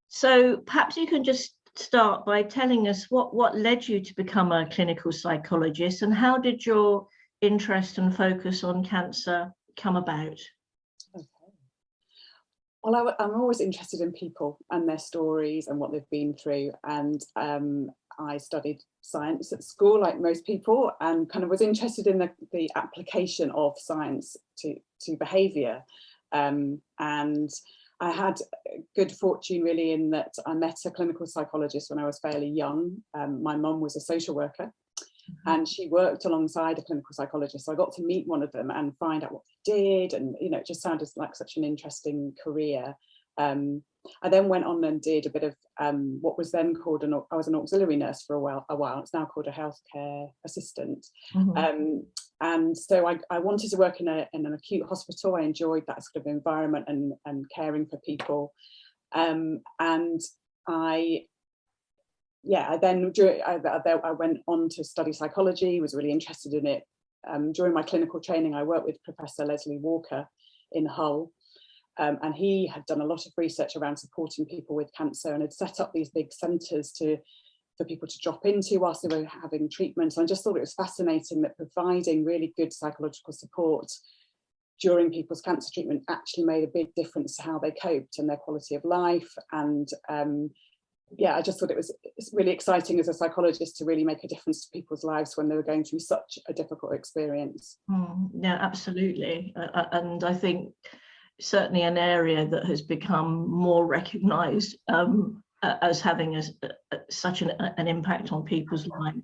So perhaps you can just start by telling us what led you to become a clinical psychologist, and how did your interest and focus on cancer come about? Okay. Well, I'm always interested in people and their stories and what they've been through. And I studied science at school, like most people, and kind of was interested in the application of science to behaviour. And I had good fortune really in that I met a clinical psychologist when I was fairly young. My mum was a social worker, and she worked alongside a clinical psychologist. So I got to meet one of them and find out what they did. And, you know, it just sounded like such an interesting career. I then went on and did a bit of what was then called, I was an auxiliary nurse for a while. It's now called a healthcare assistant. And so I wanted to work in an acute hospital. I enjoyed that sort of environment and caring for people. And I went on to study psychology, was really interested in it. During my clinical training, I worked with Professor Leslie Walker in Hull, and he had done a lot of research around supporting people with cancer and had set up these big centres for people to drop into whilst they were having treatment. And I just thought it was fascinating that providing really good psychological support during people's cancer treatment actually made a big difference to how they coped and their quality of life. And I just thought it's really exciting as a psychologist to really make a difference to people's lives when they were going through such a difficult experience. Yeah, absolutely. And I think certainly an area that has become more recognised as having such an impact on people's lives.